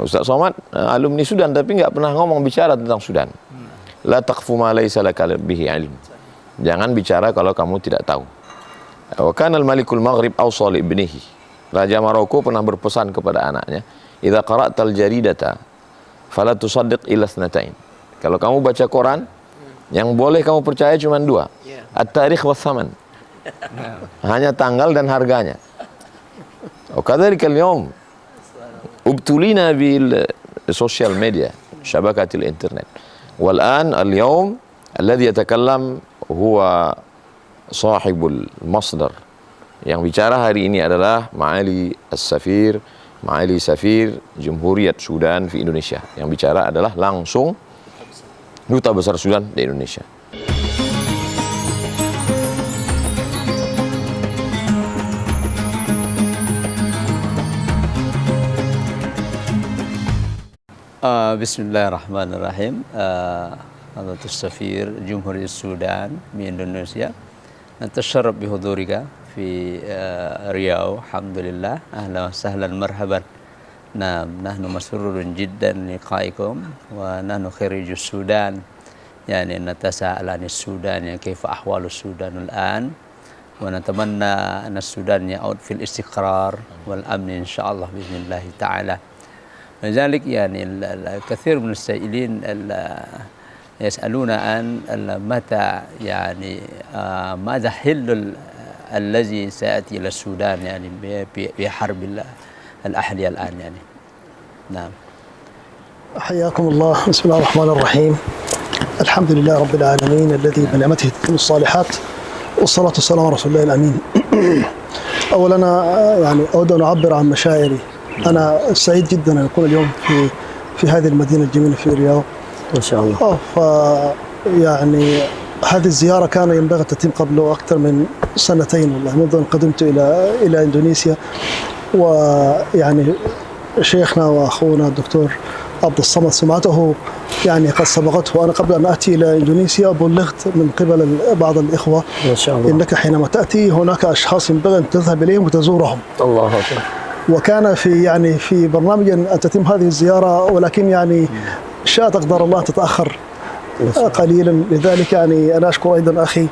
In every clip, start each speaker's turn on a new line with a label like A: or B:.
A: Ustaz Somad alumni Sudan tapi nggak pernah bicara tentang Sudan. La taqfu ma laysa laka bihi ilm. Jangan bicara kalau kamu tidak tahu. Wa kana al-malikul maghrib awsa li ibnihi. Raja Maroko pernah berpesan kepada anaknya, "Idza qara'tal jaridata fala tusaddiq illa itsnatain." Kalau kamu baca koran, yang boleh kamu percaya cuma dua. At-tarikh was saman. Hanya tanggal dan harganya. Wa kadzalika al-yawm ubtulina bil social media, syabakatil internet. والآن اليوم الذي يتكلم هو صاحب المصدر. Yang bicara hari ini adalah Ma'ali Safir Jumhuriyat Sudan di Indonesia. Yang bicara adalah langsung Duta Besar Sudan di Indonesia.
B: Bismillahirrahmanirrahim. Hadratus Safir Jumhuriyat Sudan di Indonesia. Natasharraf bihudurika fi Riau. Alhamdulillah. Ahlan wa sahlan marhaban. Nahnu masrurun jiddan liqaikum wa nahnu kharijus Sudan. Yani natasa'al anis Sudan ya kaifa ahwalus Sudan al-an. Wa natamanna anna Sudan ya'ud fil istiqrar wal amn insyaallah biiznillah ta'ala. لذلك يعني الكثير من السائلين يسألون عن متى يعني ماذا حل الذي سيأتي إلى السودان يعني بحرب الأهلية الآن يعني. نعم.
C: حياكم الله. بسم الله الرحمن الرحيم. الحمد لله رب العالمين الذي بنعمته تتم الصالحات والصلاة والسلام على رسول الله الأمين. أولا يعني أود أن أعبر عن مشاعري. أنا سعيد جدا أن أكون اليوم في هذه المدينة الجميلة في رياض.
B: ما شاء الله.
C: يعني هذه الزيارة كان ينبغي أن تتم قبل أكثر من سنتين والله، منذ أن قدمت إلى إندونيسيا. ويعني شيخنا وأخونا الدكتور عبد الصمد سمعته يعني قد سبقته. وأنا قبل أن آتي إلى إندونيسيا بلغت من قبل بعض الإخوة
B: ما شاء الله
C: إنك حينما تأتي هناك أشخاص ينبغي أن تذهب إليهم وتزورهم.
B: الله أكبر.
C: وكان في برنامج أن تتم هذه الزيارة، ولكن يعني شاءت أقدار الله تتأخر قليلا. لذلك يعني أنا أشكر أيضا أخي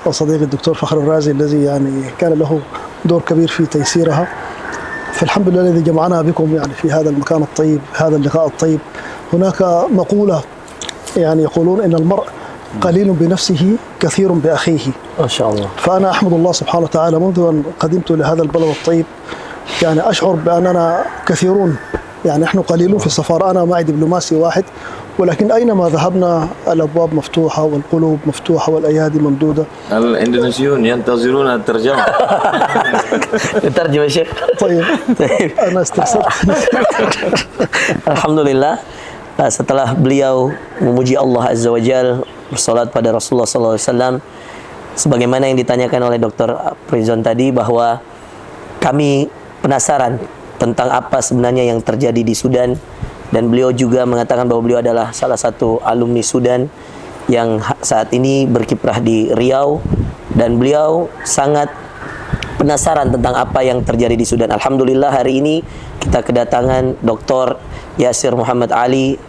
C: وصديقي الدكتور فخر الرازي الذي يعني كان له دور كبير في تيسيرها. فالحمد لله الذي جمعنا بكم يعني في هذا المكان الطيب، هذا اللقاء الطيب. هناك مقولة يعني يقولون إن المرء قليل بنفسه كثير بأخيه.
B: ما شاء الله.
C: فأنا أحمد الله سبحانه وتعالى منذ أن قدمت لهذا البلد الطيب يعني أشعر بأننا كثيرون، يعني نحن قليلون في السفارة. أنا معي دبلوماسي واحد، ولكن أينما ذهبنا الأبواب مفتوحة والقلوب مفتوحة والأيادي ممدودة.
A: الإندونيسيون ينتظرون الترجمة.
B: الترجمة يا شيخ.
C: طيب. أنا استرسلت.
B: Alhamdulillah, setelah beliau memuji Allah Azza wa Jal, bersalat pada Rasulullah SAW, sebagaimana yang ditanyakan oleh Dr. Prizon tadi, bahwa kami penasaran tentang apa sebenarnya yang terjadi di Sudan, dan beliau juga mengatakan bahwa beliau adalah salah satu alumni Sudan yang saat ini berkiprah di Riau, dan beliau sangat penasaran tentang apa yang terjadi di Sudan. Alhamdulillah hari ini kita kedatangan Dr. Yasir Muhammad Ali,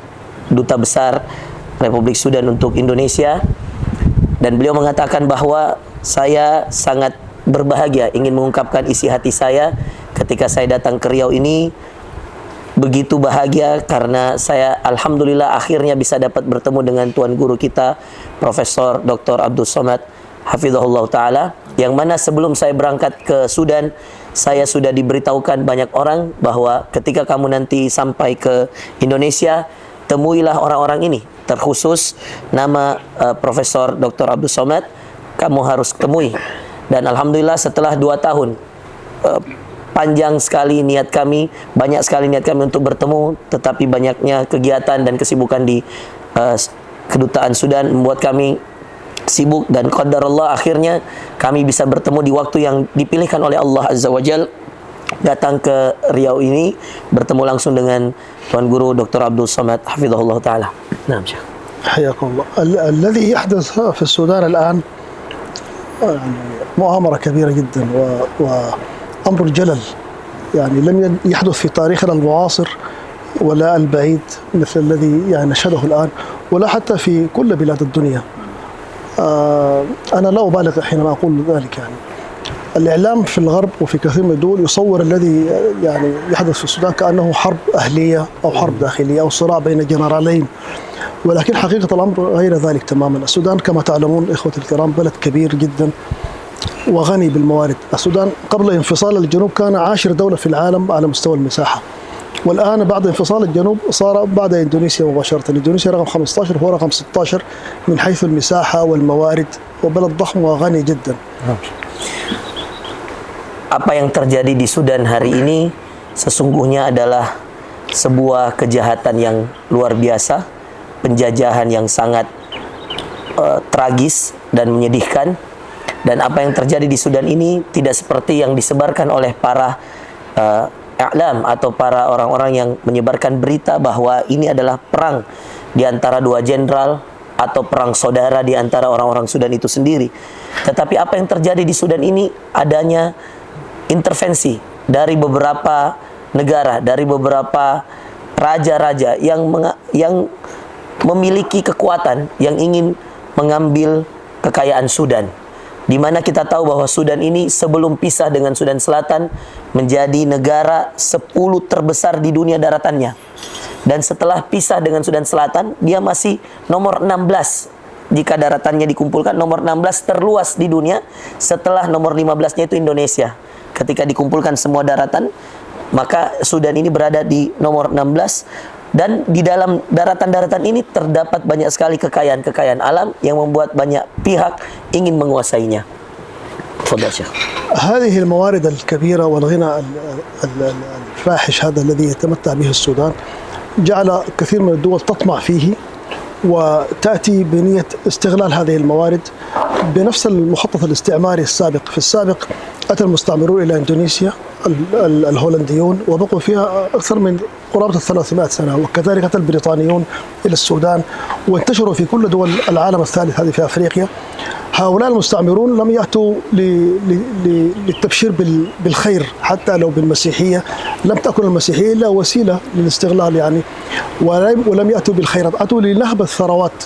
B: Duta Besar Republik Sudan untuk Indonesia, dan beliau mengatakan bahwa saya sangat berbahagia, ingin mengungkapkan isi hati saya ketika saya datang ke Riau ini. Begitu bahagia karena saya alhamdulillah akhirnya bisa dapat bertemu dengan tuan guru kita Profesor Dr. Abdul Somad hafizahullah taala, yang mana sebelum saya berangkat ke Sudan saya sudah diberitahukan banyak orang bahwa ketika kamu nanti sampai ke Indonesia, temuilah orang-orang ini, terkhusus nama Profesor Dr. Abdul Somad kamu harus temui. Dan alhamdulillah setelah 2 tahun panjang sekali niat kami, banyak sekali niat kami untuk bertemu, tetapi banyaknya kegiatan dan kesibukan di kedutaan Sudan membuat kami sibuk, dan qadarullah akhirnya kami bisa bertemu di waktu yang dipilihkan oleh Allah Azza wa Jal, datang ke Riau ini bertemu langsung dengan Tuan Guru Dr. Abdul Somad hafizahullah taala. Naam Syekh.
C: حياكم الله. الذي يحدث في السودان الآن مؤامرة كبيرة جدا وأمر جلل، يعني لم يحدث في تاريخنا المعاصر ولا البعيد مثل الذي يعني نشهده الآن، ولا حتى في كل بلاد الدنيا. أنا لا أبالغ حينما أقول ذلك. يعني الإعلام في الغرب وفي كثير من الدول يصور الذي يعني يحدث في السودان كأنه حرب أهلية أو حرب داخلية أو صراع بين جنرالين، ولكن حقيقة الأمر غير ذلك تماما. السودان كما تعلمون إخوتي الكرام بلد كبير جدا وغني بالموارد. السودان قبل انفصال الجنوب كان 10 دولة في العالم على مستوى المساحة، والآن بعد انفصال الجنوب صار بعد إندونيسيا مباشرة. إندونيسيا رقم 15 هو رقم 16 من حيث المساحة والموارد، وبلد ضخم وغني جدا.
B: Apa yang terjadi di Sudan hari ini sesungguhnya adalah sebuah kejahatan yang luar biasa, penjajahan yang sangat tragis dan menyedihkan. Dan apa yang terjadi di Sudan ini tidak seperti yang disebarkan oleh para i'lam atau para orang-orang yang menyebarkan berita bahwa ini adalah perang di antara dua jenderal atau perang saudara di antara orang-orang Sudan itu sendiri. Tetapi apa yang terjadi di Sudan ini adanya intervensi dari beberapa negara, dari beberapa raja-raja yang memiliki kekuatan yang ingin mengambil kekayaan Sudan. Di mana kita tahu bahwa Sudan ini sebelum pisah dengan Sudan Selatan menjadi negara 10 terbesar di dunia daratannya. Dan setelah pisah dengan Sudan Selatan, dia masih nomor 16. Jika daratannya dikumpulkan, nomor 16 terluas di dunia. Setelah nomor 15-nya itu Indonesia. Ketika dikumpulkan semua daratan, maka Sudan ini berada di nomor 16. Dan di dalam daratan-daratan ini terdapat banyak sekali kekayaan-kekayaan alam yang membuat banyak pihak ingin menguasainya. Tafadhal Syekh.
C: هذه الموارد الكبيرة والغنى الفاحش هذا الذي يتمتع به السودان جعل كثير من الدول تطمع فيه وتأتي بنية استغلال هذه الموارد بنفس المخطط الاستعماري السابق. في السابق أتى المستعمرون إلى إندونيسيا الهولنديون وبقوا فيها أكثر من قرابة 300 سنة، وكذلك أتى البريطانيون إلى السودان وانتشروا في كل دول العالم الثالث هذه في أفريقيا. هؤلاء المستعمرون لم يأتوا للتبشير بالخير حتى لو بالمسيحية، لم تكن المسيحية إلا وسيلة للاستغلال يعني، ولم يأتوا بالخيرات، أتوا لنهب الثروات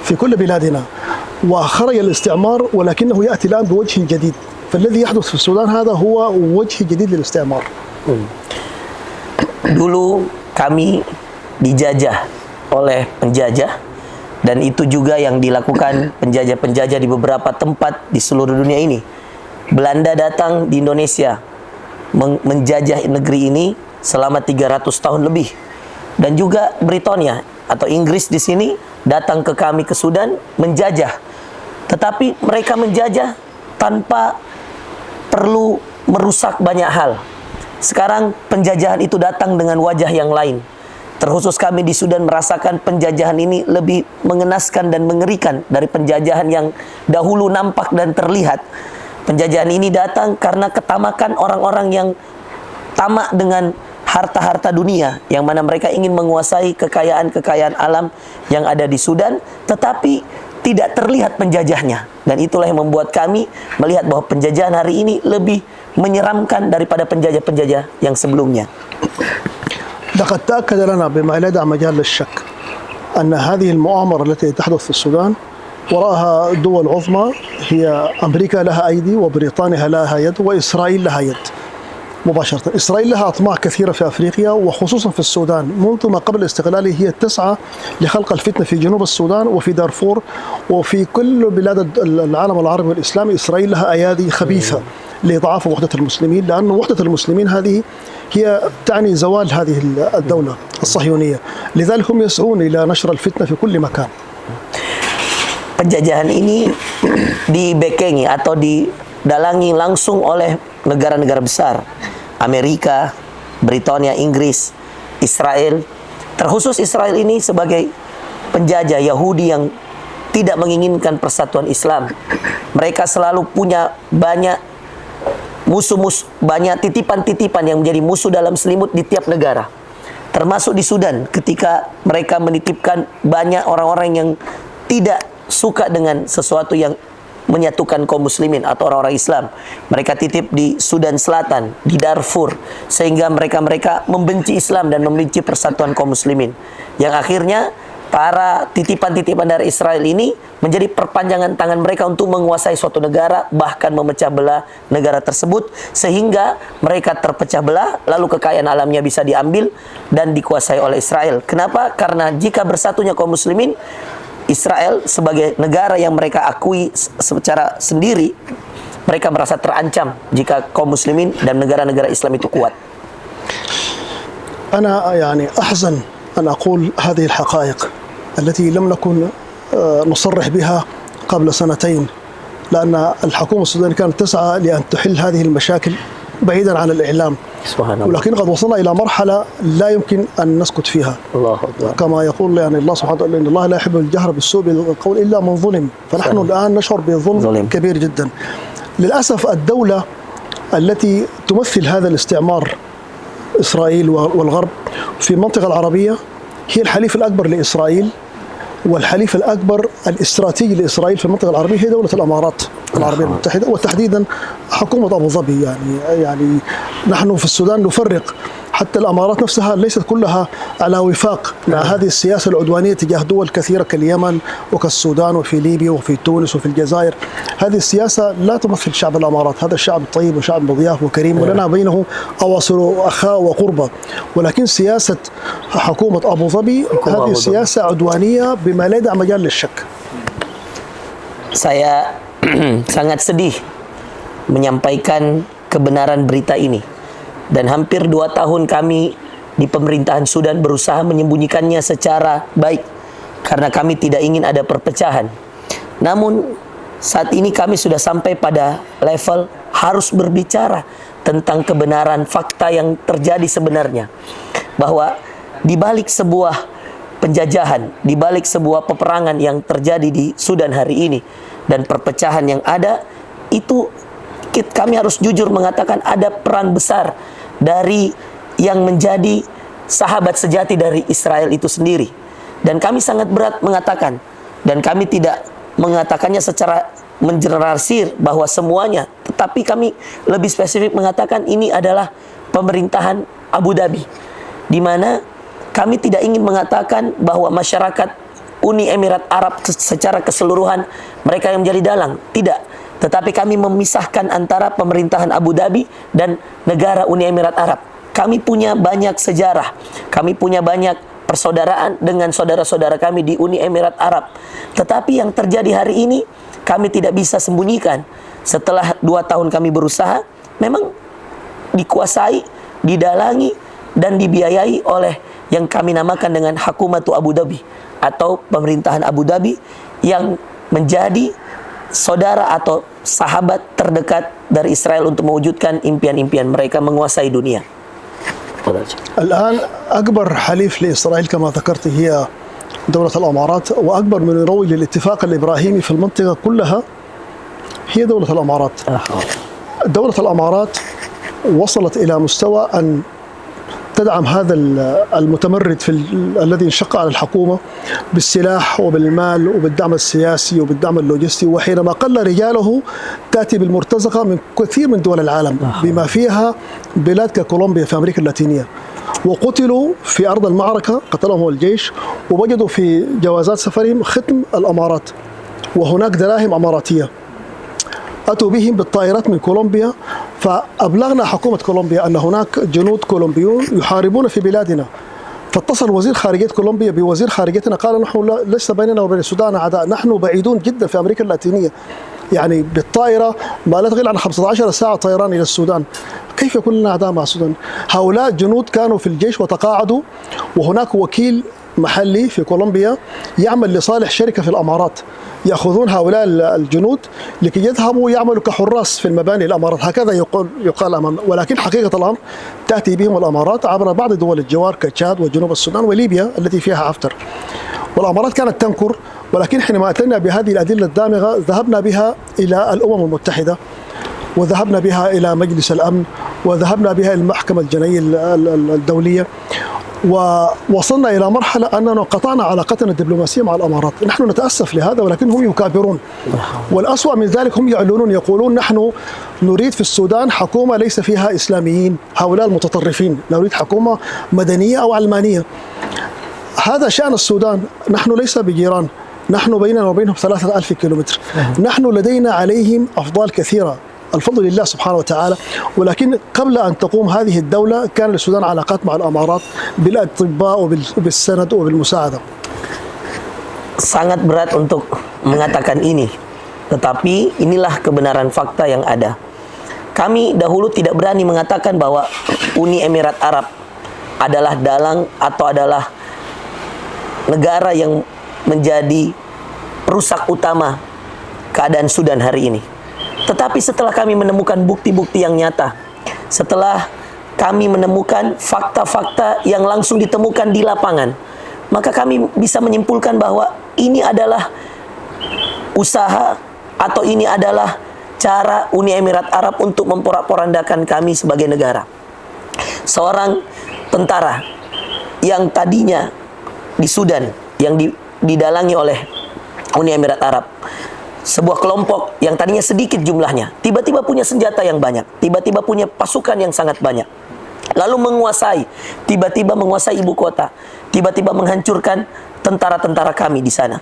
C: في كل بلادنا. وخرج الاستعمار ولكنه يأتي الآن بوجه جديد، فالذي يحدث في السودان هذا هو وجه جديد للاستعمار.
B: Dulu kami dijajah oleh penjajah, dan itu juga yang dilakukan penjajah-penjajah di beberapa tempat di seluruh dunia ini. Belanda datang di Indonesia menjajah negeri ini selama 300 tahun lebih. Dan juga Britania atau Inggris di sini datang ke kami ke Sudan menjajah. Tetapi mereka menjajah tanpa perlu merusak banyak hal. Sekarang penjajahan itu datang dengan wajah yang lain. Terkhusus kami di Sudan merasakan penjajahan ini lebih mengenaskan dan mengerikan dari penjajahan yang dahulu nampak dan terlihat. Penjajahan ini datang karena ketamakan orang-orang yang tamak dengan harta-harta dunia, yang mana mereka ingin menguasai kekayaan-kekayaan alam yang ada di Sudan, tetapi tidak terlihat penjajahnya. Dan itulah yang membuat kami melihat bahwa penjajahan hari ini lebih menyeramkan daripada penjajah-penjajah yang sebelumnya.
C: لقد تأكد لنا بما لا يدع مجال للشك أن هذه المؤامرة التي تحدث في السودان وراءها دول عظمى، هي أمريكا لها أيدي وبريطانيا لها يد وإسرائيل لها يد مباشرة. إسرائيل لها أطماع كثيرة في أفريقيا وخصوصا في السودان. منذ ما قبل استقلاله هي تسعى لخلق الفتنة في جنوب السودان وفي دارفور وفي كل بلاد العالم العربي والإسلامي. إسرائيل لها أيادي خبيثة لإضعاف وحدة المسلمين، لأن وحدة المسلمين هذه هي تعني زوال هذه الدولة الصهيونية، لذلك هم يسعون إلى نشر الفتنة في كل مكان.
B: Penjajahan ini dibekengi atau didalangi langsung oleh negara-negara besar, Amerika, Britania, Inggris, Israel. Terkhusus Israel ini sebagai penjajah Yahudi yang tidak menginginkan persatuan Islam. Mereka selalu punya banyak musuh-musuh, banyak titipan-titipan yang menjadi musuh dalam selimut di tiap negara. Termasuk di Sudan, ketika mereka menitipkan banyak orang-orang yang tidak suka dengan sesuatu yang menyatukan kaum muslimin atau orang-orang Islam. Mereka titip di Sudan Selatan, di Darfur, sehingga mereka membenci Islam dan membenci persatuan kaum muslimin. Yang akhirnya para titipan-titipan dari Israel ini menjadi perpanjangan tangan mereka untuk menguasai suatu negara, bahkan memecah belah negara tersebut, sehingga mereka terpecah belah, lalu kekayaan alamnya bisa diambil dan dikuasai oleh Israel. Kenapa? Karena jika bersatunya kaum muslimin, Israel sebagai negara yang mereka akui secara sendiri, mereka merasa terancam jika kaum muslimin dan negara-negara Islam itu kuat.
C: أنا يعني أحزن أن أقول هذه الحقائق التي لم نكن نصرح بها قبل سنتين، لأن الحكومة السودانية كانت تسعى لأن تحل هذه المشاكل بعيدا عن الإعلام،
B: سبحان الله.
C: ولكن قد وصلنا إلى مرحلة لا يمكن أن نسكت فيها.
B: الله أكبر.
C: كما يقول يعني الله سبحانه وتعالى إن الله لا يحب الجهر بالسوء بالقول إلا من ظلم، فنحن الآن نشعر بظلم كبير جدا. للأسف الدولة التي تمثل هذا الاستعمار إسرائيل والغرب في المنطقة العربية هي الحليف الأكبر لإسرائيل، والحليف الأكبر الاستراتيجي لإسرائيل في المنطقة العربية هي دولة الإمارات العربية المتحدة، وتحديدا حكومة أبو ظبي. يعني نحن في السودان نفرق، حتى الإمارات نفسها ليست كلها على وفاق مع هذه السياسة العدوانية تجاه دول كثيرة كاليمن وكالسودان وفي ليبيا وفي تونس وفي الجزائر. هذه السياسة لا تمثل شعب الإمارات، هذا الشعب طيب وشعب مضياف وكريم ولنا بينه أواصر أخاء وقربة، ولكن سياسة حكومة أبو ظبي هذه سياسة عدوانية بما لا يدع مجال للشك.
B: Saya sangat sedih menyampaikan kebenaran berita ini, dan hampir 2 tahun kami di pemerintahan Sudan berusaha menyembunyikannya secara baik karena kami tidak ingin ada perpecahan. Namun saat ini kami sudah sampai pada level harus berbicara tentang kebenaran fakta yang terjadi sebenarnya, bahwa di balik sebuah penjajahan, di balik sebuah peperangan yang terjadi di Sudan hari ini dan perpecahan yang ada, itu kami harus jujur mengatakan ada peran besar dari yang menjadi sahabat sejati dari Israel itu sendiri. Dan kami sangat berat mengatakan, dan kami tidak mengatakannya secara mengeneralisir bahwa semuanya, tetapi kami lebih spesifik mengatakan ini adalah pemerintahan Abu Dhabi, di mana kami tidak ingin mengatakan bahwa masyarakat Uni Emirat Arab secara keseluruhan mereka yang menjadi dalang, tidak. Tetapi kami memisahkan antara pemerintahan Abu Dhabi dan negara Uni Emirat Arab. Kami punya banyak sejarah, kami punya banyak persaudaraan dengan saudara-saudara kami di Uni Emirat Arab. Tetapi yang terjadi hari ini kami tidak bisa sembunyikan. Setelah 2 tahun kami berusaha, memang dikuasai, didalangi, dan dibiayai oleh yang kami namakan dengan Hakumatu Abu Dhabi atau pemerintahan Abu Dhabi yang menjadi saudara atau sahabat terdekat dari Israel untuk mewujudkan impian-impian mereka menguasai dunia.
C: الآن أكبر حليف لإسرائيل كما ذكرت هي دولة الإمارات، وأكبر من يروج للاتفاق الإبراهيمي في المنطقة كلها هي دولة الإمارات. دولة الإمارات وصلت إلى مستوى أن تدعم هذا المتمرد الذي انشق على الحكومة بالسلاح وبالمال وبالدعم السياسي وبالدعم اللوجستي، وحينما قل رجاله تأتي بالمرتزقة من كثير من دول العالم بما فيها بلاد ككولومبيا في أمريكا اللاتينية، وقتلوا في أرض المعركة، قتلهم الجيش، ووجدوا في جوازات سفرهم ختم الأمارات وهناك دراهم أماراتية. أتوا بهم بالطائرات من كولومبيا، فأبلغنا حكومة كولومبيا أن هناك جنود كولومبيون يحاربون في بلادنا، فاتصل وزير خارجية كولومبيا بوزير خارجيتنا قال نحن ليس بيننا وبين السودان أعداء، نحن بعيدون جدا في أمريكا اللاتينية، يعني بالطائرة ما لا تقل عن 15 ساعة طيران إلى السودان، كيف يكون لنا أعداء مع السودان؟ هؤلاء جنود كانوا في الجيش وتقاعدوا، وهناك وكيل محلي في كولومبيا يعمل لصالح شركة في الأمارات، يأخذون هؤلاء الجنود لكي يذهبوا يعملوا كحراس في المباني الأمارات، هكذا يقال أمام، ولكن حقيقة الأمر تأتي بهم الأمارات عبر بعض دول الجوار كتشاد وجنوب السودان وليبيا التي فيها حفتر. والأمارات كانت تنكر، ولكن حينما أتينا بهذه الأدلة الدامغة ذهبنا بها إلى الأمم المتحدة، وذهبنا بها إلى مجلس الأمن، وذهبنا بها إلى المحكمة الجنائية الدولية، ووصلنا إلى مرحلة أننا قطعنا علاقتنا الدبلوماسية مع الأمارات. نحن نتأسف لهذا ولكنهم يكابرون، والأسوأ من ذلك هم يعلنون يقولون نحن نريد في السودان حكومة ليس فيها إسلاميين، هؤلاء المتطرفين، نريد حكومة مدنية أو علمانية. هذا شأن السودان، نحن ليس بجيران، نحن بيننا وبينهم 3000 كيلومتر، نحن لدينا عليهم أفضال كثيرة، الفضل لله سبحانه وتعالى. ولكن قبل أن تقوم هذه الدولة كان للسودان علاقات مع الأمارات بالأطباء وبالسند وبالمساعدة.
B: Sangat berat untuk mengatakan ini, tetapi inilah kebenaran fakta yang ada. Kami dahulu tidak berani mengatakan bahwa Uni Emirat Arab adalah dalang atau adalah negara yang menjadi perusak utama keadaan Sudan hari ini. Tetapi setelah kami menemukan bukti-bukti yang nyata, setelah kami menemukan fakta-fakta yang langsung ditemukan di lapangan, maka kami bisa menyimpulkan bahwa ini adalah usaha atau ini adalah cara Uni Emirat Arab untuk memporak-porandakan kami sebagai negara. Seorang tentara yang tadinya di Sudan, yang didalangi oleh Uni Emirat Arab, sebuah kelompok yang tadinya sedikit jumlahnya, tiba-tiba punya senjata yang banyak, tiba-tiba punya pasukan yang sangat banyak, lalu tiba-tiba menguasai ibu kota, tiba-tiba menghancurkan tentara-tentara kami di sana.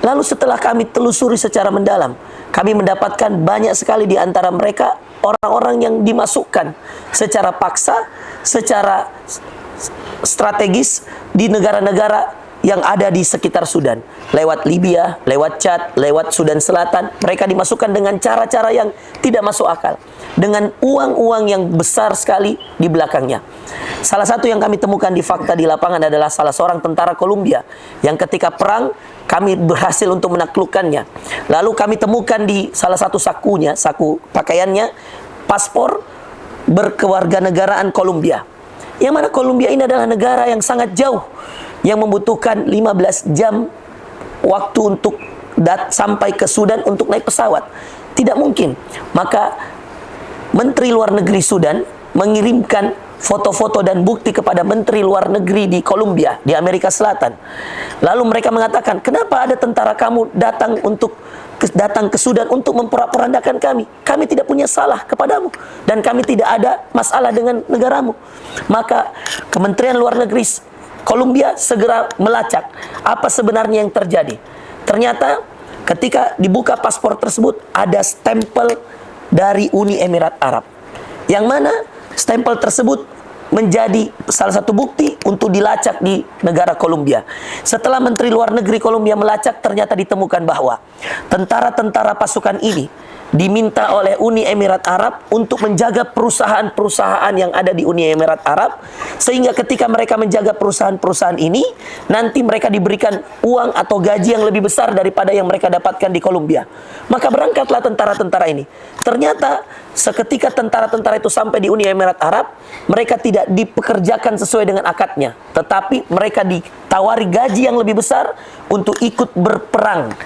B: Lalu setelah kami telusuri secara mendalam, kami mendapatkan banyak sekali di antara mereka orang-orang yang dimasukkan secara paksa, secara strategis di negara-negara yang ada di sekitar Sudan, lewat Libya, lewat Chad, lewat Sudan Selatan. Mereka dimasukkan dengan cara-cara yang tidak masuk akal, dengan uang-uang yang besar sekali di belakangnya. Salah satu yang kami temukan di fakta di lapangan adalah salah seorang tentara Kolombia yang ketika perang kami berhasil untuk menaklukkannya. Lalu kami temukan di salah satu sakunya, saku pakaiannya, paspor berkewarganegaraan Kolombia. Yang mana Kolombia ini adalah negara yang sangat jauh, yang membutuhkan 15 jam waktu untuk sampai ke Sudan untuk naik pesawat. Tidak mungkin. Maka Menteri Luar Negeri Sudan mengirimkan foto-foto dan bukti kepada Menteri Luar Negeri di Kolombia, di Amerika Selatan. Lalu mereka mengatakan, kenapa ada tentara kamu datang ke Sudan untuk memporak-porandakan kami? Kami tidak punya salah kepadamu dan kami tidak ada masalah dengan negaramu. Maka Kementerian Luar Negeri Kolombia segera melacak apa sebenarnya yang terjadi. Ternyata ketika dibuka paspor tersebut ada stempel dari Uni Emirat Arab, yang mana stempel tersebut menjadi salah satu bukti untuk dilacak di negara Kolombia. Setelah Menteri Luar Negeri Kolombia melacak, ternyata ditemukan bahwa tentara-tentara pasukan ini diminta oleh Uni Emirat Arab untuk menjaga perusahaan-perusahaan yang ada di Uni Emirat Arab, sehingga ketika mereka menjaga perusahaan-perusahaan ini, nanti mereka diberikan uang atau gaji yang lebih besar daripada yang mereka dapatkan di Kolombia. Maka berangkatlah tentara-tentara ini. Ternyata seketika tentara-tentara itu sampai di Uni Emirat Arab, mereka tidak dipekerjakan sesuai dengan akadnya, tetapi mereka ditawari gaji yang lebih besar untuk ikut berperang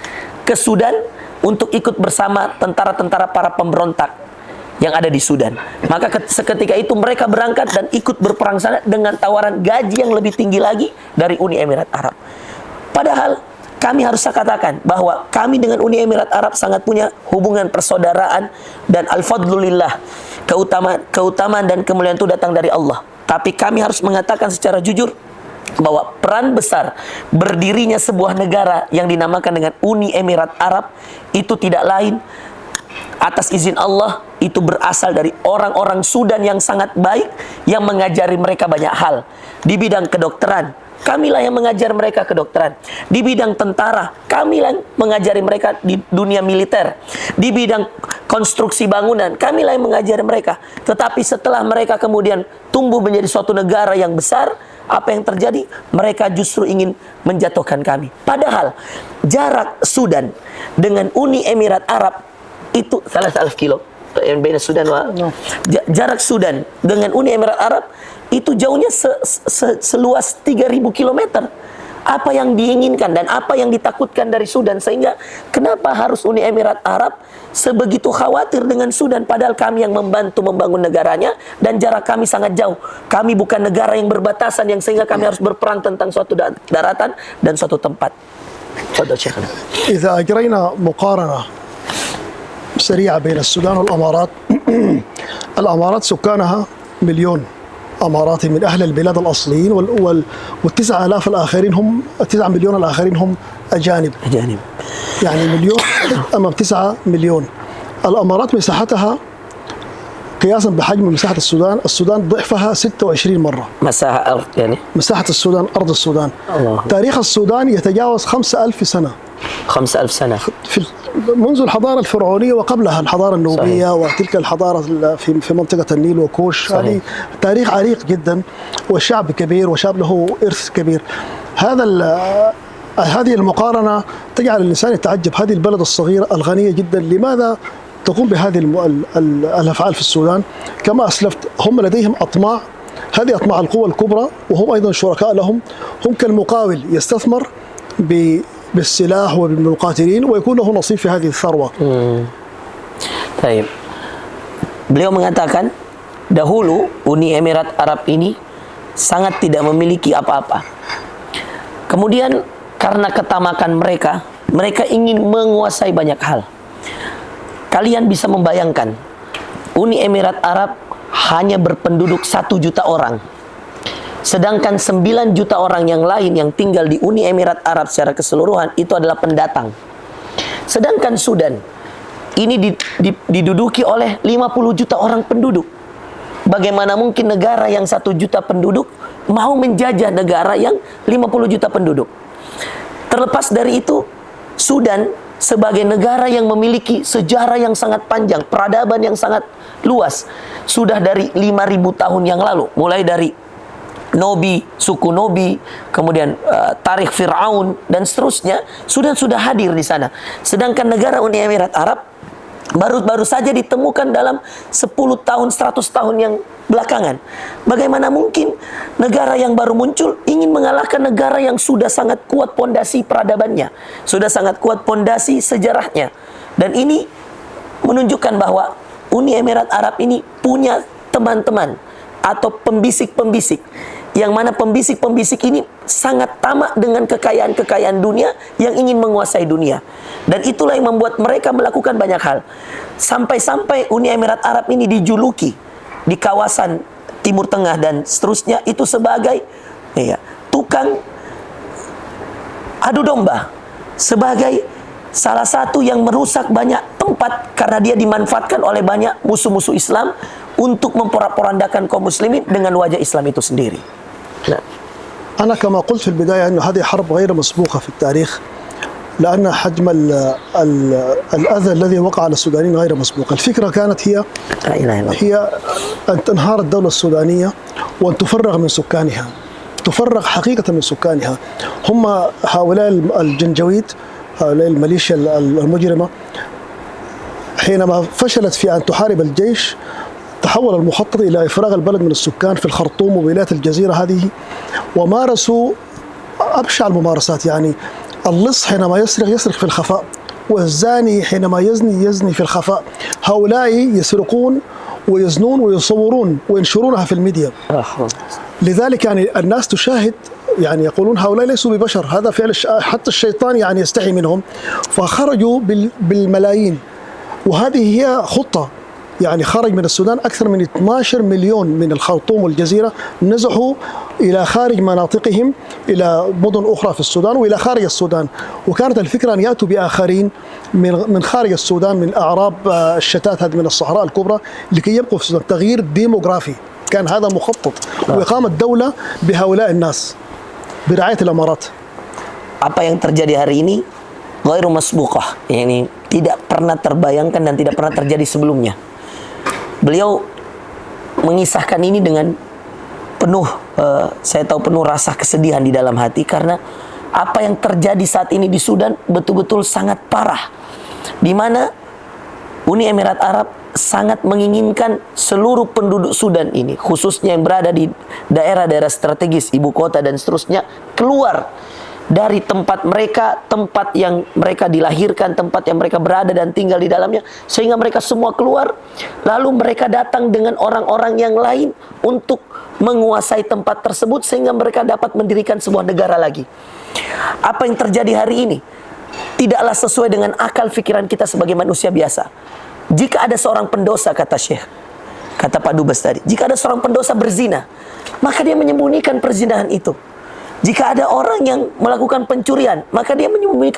B: ke Sudan, untuk ikut bersama tentara-tentara para pemberontak yang ada di Sudan. Maka seketika itu mereka berangkat dan ikut berperang sana dengan tawaran gaji yang lebih tinggi lagi dari Uni Emirat Arab. Padahal kami harus katakan bahwa kami dengan Uni Emirat Arab sangat punya hubungan persaudaraan, dan al-fadlulillah, keutamaan dan kemuliaan itu datang dari Allah. Tapi kami harus mengatakan secara jujur bahwa peran besar berdirinya sebuah negara yang dinamakan dengan Uni Emirat Arab itu tidak lain, atas izin Allah, itu berasal dari orang-orang Sudan yang sangat baik, yang mengajari mereka banyak hal. Di bidang kedokteran, kamilah yang mengajar mereka kedokteran. Di bidang tentara, kamilah yang mengajari mereka di dunia militer. Di bidang konstruksi bangunan, kamilah yang mengajari mereka. Tetapi setelah mereka kemudian tumbuh menjadi suatu negara yang besar, apa yang terjadi? Mereka justru ingin menjatuhkan kami. Padahal jarak Sudan dengan Uni Emirat Arab itu 3,000 kilo. Sudan, jarak Sudan dengan Uni Emirat Arab itu jauhnya seluas 3.000 kilometer. apa yang diinginkan dan apa yang ditakutkan dari Sudan, sehingga kenapa harus Uni Emirat Arab sebegitu khawatir dengan Sudan, padahal kami yang membantu membangun negaranya dan jarak kami sangat jauh. Kami bukan negara yang berbatasan yang sehingga kami harus berperang tentang suatu daratan dan suatu tempat. Contoh Syekh.
C: إذا أجرينا مقارنة سريعة بين السودان والأمارات الأمارات سكانها مليون أماراتي من أهل البلاد الأصليين والتسعة آلاف الآخرين هم 9 مليون الآخرين هم أجانب يعني مليون أمام 9 مليون. الأمارات مساحتها قياسا بحجم مساحة السودان ضعفها 26 مرة.
B: مساحة أرض يعني؟
C: مساحة السودان، أرض السودان.
B: الله.
C: تاريخ السودان يتجاوز 5000 سنة.
B: 5000 سنة
C: منذ الحضارة الفرعونية وقبلها الحضارة النوبية. صحيح. وتلك الحضارة في منطقة النيل وكوش. هذه تاريخ عريق جدا والشعب كبير وشعب له إرث كبير. هذه المقارنة تجعل الإنسان يتعجب، هذه البلد الصغيرة الغنية جدا لماذا تقوم بهذه الأفعال في السودان؟ كما أسلفت هم لديهم أطماع، هذه أطماع القوى الكبرى وهم أيضا شركاء لهم، هم كالمقاول يستثمر بالسلاح وبالمقاتلين ويكون له نصيب في هذه الثروة.
B: Baik. Beliau mengatakan dahulu Uni Emirat Arab ini sangat tidak memiliki apa-apa. Kemudian karena ketamakan mereka ingin menguasai banyak hal. Kalian bisa membayangkan Uni Emirat Arab hanya berpenduduk 1 juta orang, sedangkan 9 juta orang yang lain yang tinggal di Uni Emirat Arab secara keseluruhan itu adalah pendatang. Sedangkan Sudan ini diduduki oleh 50 juta orang penduduk. Bagaimana mungkin negara yang 1 juta penduduk mau menjajah negara yang 50 juta penduduk? Terlepas dari itu, Sudan sebagai negara yang memiliki sejarah yang sangat panjang, peradaban yang sangat luas, sudah dari 5.000 tahun yang lalu, mulai dari Nobi, suku Nobi, kemudian tarikh Fir'aun dan seterusnya, sudah hadir di sana. Sedangkan negara Uni Emirat Arab baru saja ditemukan dalam 10 tahun, 100 tahun yang belakangan. Bagaimana mungkin negara yang baru muncul ingin mengalahkan negara yang sudah sangat kuat pondasi peradabannya, sudah sangat kuat pondasi sejarahnya. Dan ini menunjukkan bahwa Uni Emirat Arab ini punya teman-teman atau pembisik-pembisik, yang mana pembisik-pembisik ini sangat tamak dengan kekayaan-kekayaan dunia yang ingin menguasai dunia. Dan itulah yang membuat mereka melakukan banyak hal. Sampai-sampai Uni Emirat Arab ini dijuluki di kawasan Timur Tengah dan seterusnya itu sebagai tukang adu domba, sebagai salah satu yang merusak banyak tempat karena dia dimanfaatkan oleh banyak musuh-musuh Islam untuk memporak-porandakan kaum muslimin dengan wajah Islam itu sendiri.
C: أنا كما قلت في البداية أن هذه حرب غير مسبوقة في التاريخ، لأن حجم الأذى الذي وقع على السودانيين غير مسبوق. الفكرة كانت هي أن تنهار الدولة السودانية وأن تفرغ من سكانها، تفرغ حقيقة من سكانها. هم هؤلاء الجنجويد، هؤلاء الميليشيا المجرمة، حينما فشلت في أن تحارب الجيش تحول المخطط إلى إفراغ البلد من السكان في الخرطوم وولاية الجزيرة هذه، ومارسوا أبشع الممارسات. يعني اللص حينما يسرق في الخفاء، والزاني حينما يزني في الخفاء. هؤلاء يسرقون ويزنون ويصورون وينشرونها في الميديا. لذلك يعني الناس تشاهد، يعني يقولون هؤلاء ليسوا ببشر، هذا فعل حتى الشيطان يعني يستحي منهم، فخرجوا بالملايين. وهذه هي خطة، يعني خرج من السودان أكثر من 12 مليون من الخرطوم والجزيرة، نزحوا إلى خارج مناطقهم إلى مدن أخرى في السودان وإلى خارج السودان. وكانت الفكرة أن يأتوا بآخرين من خارج السودان، من أعراب الشتات هذه من الصحراء الكبرى، لكي يبقوا في السودان. تغيير ديموغرافي كان هذا مخطط، وإقامة دولة بهؤلاء الناس برعاية الإمارات.
B: Apa yang terjadi hari ini ghairu masbuqah, yani tidak pernah terbayangkan dan tidak pernah terjadi sebelumnya. Beliau mengisahkan ini dengan penuh, saya tahu penuh rasa kesedihan di dalam hati, karena apa yang terjadi saat ini di Sudan betul-betul sangat parah, di mana Uni Emirat Arab sangat menginginkan seluruh penduduk Sudan ini, khususnya yang berada di daerah-daerah strategis, ibu kota dan seterusnya, keluar dari tempat mereka, tempat yang mereka dilahirkan, tempat yang mereka berada dan tinggal di dalamnya, sehingga mereka semua keluar, lalu mereka datang dengan orang-orang yang lain untuk menguasai tempat tersebut sehingga mereka dapat mendirikan sebuah negara lagi. Apa yang terjadi hari ini tidaklah sesuai dengan akal fikiran kita sebagai manusia biasa. Jika ada seorang pendosa, kata Syekh, kata Pak Dubes tadi, jika ada seorang pendosa berzina, maka dia menyembunyikan perzinahan itu. Jika ada orang yang melakukan pencurian, maka dia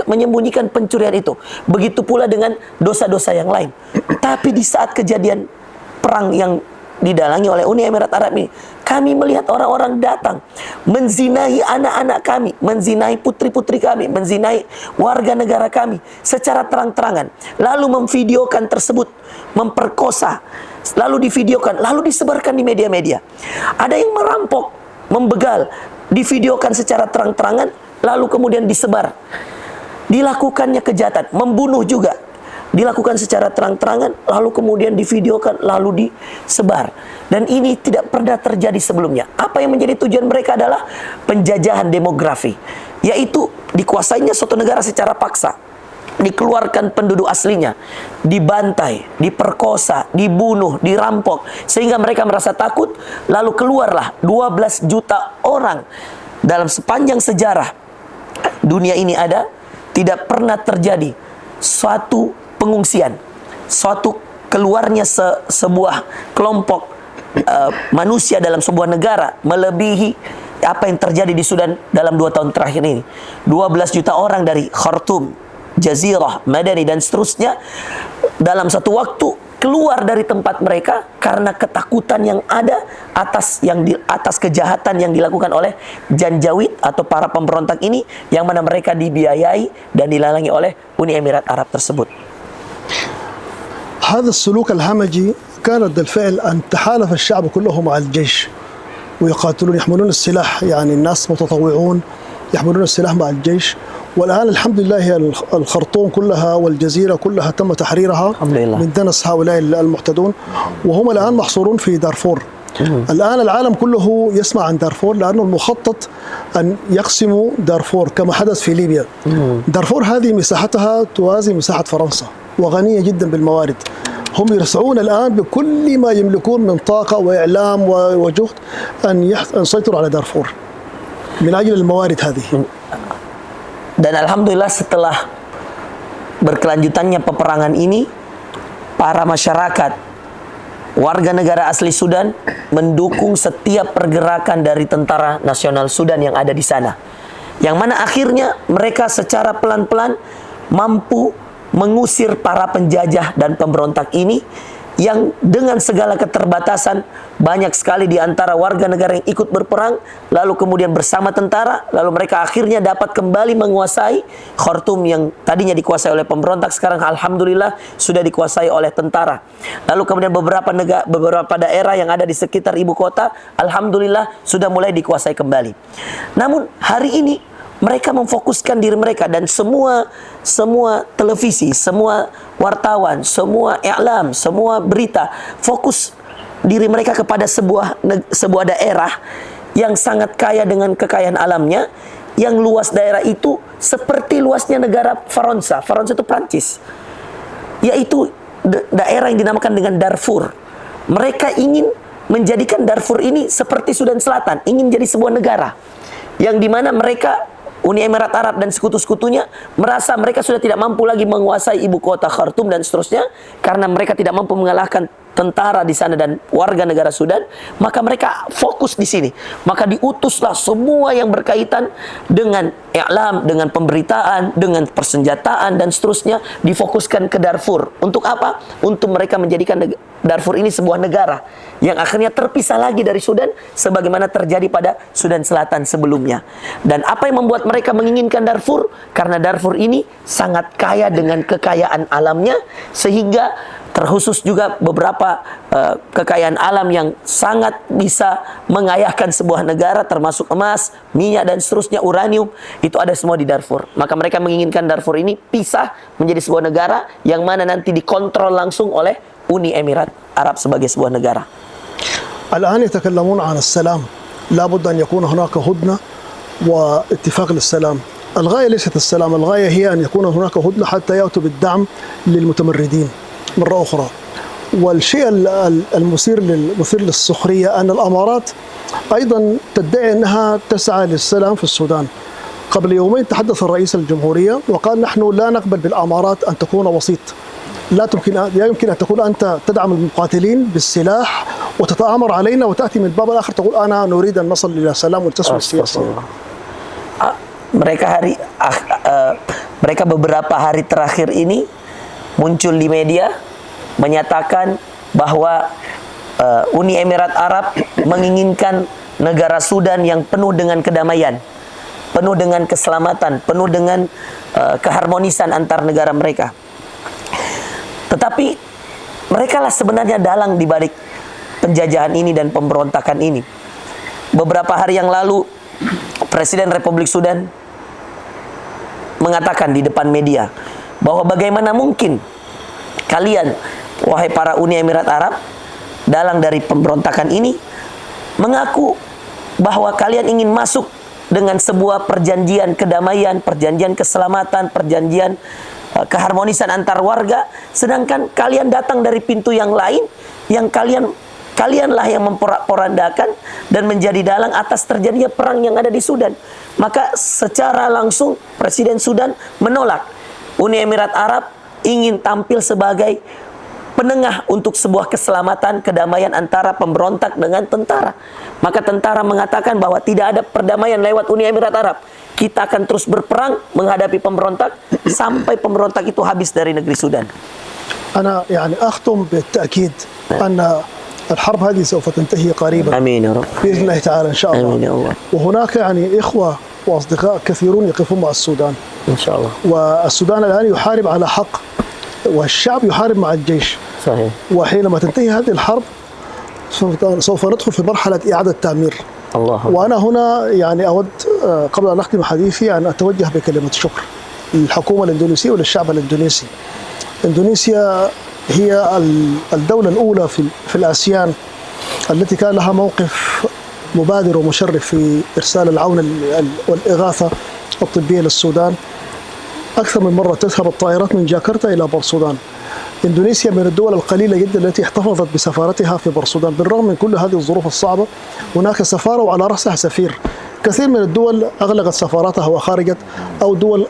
B: menyembunyikan pencurian itu. Begitu pula dengan dosa-dosa yang lain. Tapi di saat kejadian perang yang didalangi oleh Uni Emirat Arab ini, kami melihat orang-orang datang menzinahi anak-anak kami, menzinahi putri-putri kami, menzinahi warga negara kami secara terang-terangan, lalu memvideokan tersebut, memperkosa, lalu divideokan, lalu disebarkan di media-media. Ada yang merampok, membegal, divideokan secara terang-terangan, lalu kemudian disebar. Dilakukannya kejahatan, membunuh juga, dilakukan secara terang-terangan, lalu kemudian divideokan, lalu disebar. Dan ini tidak pernah terjadi sebelumnya. Apa yang menjadi tujuan mereka adalah penjajahan demografi, yaitu dikuasainya suatu negara secara paksa, dikeluarkan penduduk aslinya, dibantai, diperkosa, dibunuh, dirampok, sehingga mereka merasa takut, lalu keluarlah 12 juta orang. Dalam sepanjang sejarah dunia ini ada, tidak pernah terjadi suatu pengungsian, suatu keluarnya sebuah kelompok manusia dalam sebuah negara melebihi apa yang terjadi di Sudan dalam 2 tahun terakhir ini. 12 juta orang dari Khartoum, Jazirah, Madani dan seterusnya dalam satu waktu keluar dari tempat mereka karena ketakutan yang ada atas kejahatan yang dilakukan oleh Janjawid atau para pemberontak ini, yang mana mereka dibiayai dan dilalangi oleh Uni Emirat Arab tersebut.
C: هذا السلوك الهمجي كان رد الفعل أن تحالف الشعب كله مع الجيش ويقاتلون، يحملون السلاح، يعني الناس متطوعون يحملون السلاح مع الجيش. والآن الحمد لله الخرطوم كلها والجزيرة كلها تم تحريرها من دنس هؤلاء المعتدون، وهم الآن محصورون في دارفور. الآن العالم كله يسمع عن دارفور لأنه المخطط أن يقسموا دارفور كما حدث في ليبيا. دارفور هذه مساحتها توازي مساحة فرنسا وغنية جدا بالموارد. هم يسعون الآن بكل ما يملكون من طاقة وإعلام وجهد أن يسيطروا على دارفور من أجل الموارد هذه.
B: Dan alhamdulillah setelah berkelanjutannya peperangan ini, para masyarakat warga negara asli Sudan mendukung setiap pergerakan dari tentara nasional Sudan yang ada di sana, yang mana akhirnya mereka secara pelan-pelan mampu mengusir para penjajah dan pemberontak ini, yang dengan segala keterbatasan banyak sekali di antara warga negara yang ikut berperang, lalu kemudian bersama tentara, lalu mereka akhirnya dapat kembali menguasai Khartoum yang tadinya dikuasai oleh pemberontak, sekarang alhamdulillah sudah dikuasai oleh tentara. Lalu kemudian beberapa daerah yang ada di sekitar ibu kota, alhamdulillah sudah mulai dikuasai kembali. Namun hari ini mereka memfokuskan diri mereka, dan semua televisi, semua wartawan, semua i'lam, semua berita fokus diri mereka kepada sebuah daerah yang sangat kaya dengan kekayaan alamnya, yang luas daerah itu seperti luasnya negara Faransa. Faransa itu Prancis, yaitu daerah yang dinamakan dengan Darfur. Mereka ingin menjadikan Darfur ini seperti Sudan Selatan, ingin jadi sebuah negara yang dimana mereka, Uni Emirat Arab dan sekutu-sekutunya, merasa mereka sudah tidak mampu lagi menguasai ibu kota Khartoum dan seterusnya, karena mereka tidak mampu mengalahkan tentara di sana dan warga negara Sudan, maka mereka fokus di sini. Maka diutuslah semua yang berkaitan dengan i'lam, dengan pemberitaan, dengan persenjataan dan seterusnya, difokuskan ke Darfur. Untuk apa? Untuk mereka menjadikan Darfur ini sebuah negara yang akhirnya terpisah lagi dari Sudan, sebagaimana terjadi pada Sudan Selatan sebelumnya. Dan apa yang membuat mereka menginginkan Darfur? Karena Darfur ini sangat kaya dengan kekayaan alamnya, sehingga terkhusus juga beberapa kekayaan alam yang sangat bisa mengayahkan sebuah negara, termasuk emas, minyak dan seterusnya, uranium, itu ada semua di Darfur. Maka mereka menginginkan Darfur ini pisah menjadi sebuah negara yang mana nanti dikontrol langsung oleh Uni Emirat Arab sebagai sebuah negara.
C: الآن يتكلمون عن السلام، لابد أن يكون هناك هدنة واتفاق للسلام. الغاية ليست السلام، الغاية هي أن يكون هناك هدنة حتى يأتوا بالدعم للمتمردين مرة أخرى. والشيء المثير للسخرية أن الأمارات أيضا تدعي أنها تسعى للسلام في السودان. قبل يومين تحدث الرئيس الجمهورية وقال نحن لا نقبل بالأمارات أن تكون وسيط. لا يمكن أن تكون أنت تدعم المقاتلين بالسلاح وتتآمر علينا وتأتي من الباب الآخر تقول أنا نريد أن نصل إلى سلام والتسوية السياسية.
B: Mereka beberapa hari terakhir ini muncul di media menyatakan bahwa Uni Emirat Arab menginginkan negara Sudan yang penuh dengan kedamaian, penuh dengan keselamatan, penuh dengan keharmonisan antar negara mereka. Tetapi mereka lah sebenarnya dalang di balik penjajahan ini dan pemberontakan ini. Beberapa hari yang lalu Presiden Republik Sudan mengatakan di depan media bahwa bagaimana mungkin kalian, wahai para Uni Emirat Arab, dalang dari pemberontakan ini, mengaku bahwa kalian ingin masuk dengan sebuah perjanjian kedamaian, perjanjian keselamatan, perjanjian keharmonisan antar warga, sedangkan kalian datang dari pintu yang lain, yang kalianlah yang memporak-porandakan dan menjadi dalang atas terjadinya perang yang ada di Sudan. Maka secara langsung Presiden Sudan menolak Uni Emirat Arab ingin tampil sebagai penengah untuk sebuah keselamatan, kedamaian antara pemberontak dengan tentara. Maka tentara mengatakan bahwa tidak ada perdamaian lewat Uni Emirat Arab. Kita akan terus berperang menghadapi pemberontak sampai pemberontak itu habis dari negeri Sudan.
C: أنا يعني أختم بالتأكيد أن الحرب هذه سوف تنتهي قريبا.
B: آمين يا رب.
C: بإذن الله تعالى إن شاء الله.
B: آمين يا الله.
C: وهناك يعني إخوة وأصدقاء كثيرون يقفون مع السودان.
B: إن شاء الله.
C: والسودان الآن يحارب على حق والشعب يحارب مع الجيش.
B: صحيح.
C: وحينما تنتهي هذه الحرب سوف ندخل في مرحلة إعادة تعمير.
B: الله.
C: وأنا هنا يعني أود قبل أن أختم حديثي أن أتوجه بكلمة شكر للحكومة الإندونيسية وللشعب الإندونيسي. إندونيسيا هي الدولة الأولى في الآسيان التي كان لها موقف مبادر ومشرف في إرسال العون والإغاثة الطبية للسودان. أكثر من مرة تذهب الطائرات من جاكرتا إلى بورسودان. إندونيسيا من الدول القليلة جدا التي احتفظت بسفارتها في بورسودان بالرغم من كل هذه الظروف الصعبة. هناك سفارة وعلى رأسها سفير. كثير من الدول أغلقت سفاراتها وخرجت، أو دول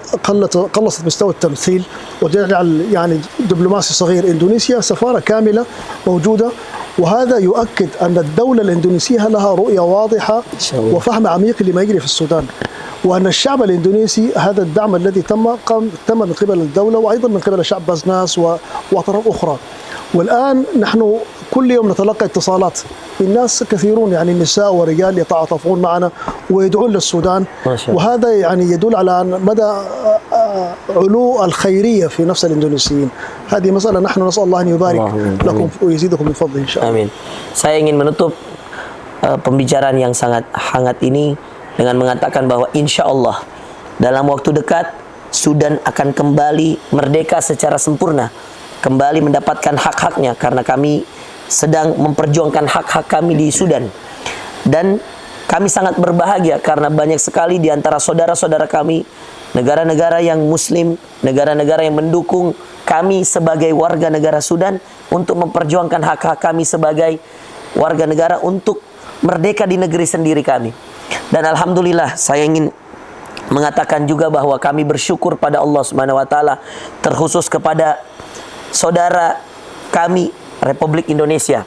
C: قلصت مستوى التمثيل وجعل يعني دبلوماسي صغير. إندونيسيا سفارة كاملة موجودة، وهذا يؤكد أن الدولة الإندونيسية لها رؤية واضحة وفهم عميق لما يجري في السودان، وأن الشعب الإندونيسي هذا الدعم الذي تم من قبل الدولة وأيضا من قبل شعب بازناس وأطراف أخرى. والآن نحن كل يوم نتلقى اتصالات من ناس كثيرون، يعني نساء ورجال يتعاطفون معنا ويدعون للسودان، وهذا يعني يدل على مدى علو الخيرية في نفس الإندونيسيين. هذه مسألة نحن نسأل الله أن يبارك لكم ويزيدكم من فضله إن شاء الله.
B: Amin. Saya ingin menutup pembicaraan yang sangat hangat ini dengan mengatakan bahwa insya Allah dalam waktu dekat Sudan akan kembali merdeka secara sempurna, kembali mendapatkan hak-haknya, karena kami sedang memperjuangkan hak-hak kami di Sudan. Dan kami sangat berbahagia karena banyak sekali di antara saudara-saudara kami, negara-negara yang muslim, negara-negara yang mendukung kami sebagai warga negara Sudan untuk memperjuangkan hak-hak kami sebagai warga negara untuk merdeka di negeri sendiri kami. Dan alhamdulillah saya ingin mengatakan juga bahwa kami bersyukur pada Allah Subhanahu wa taala, terkhusus kepada saudara kami Republik Indonesia,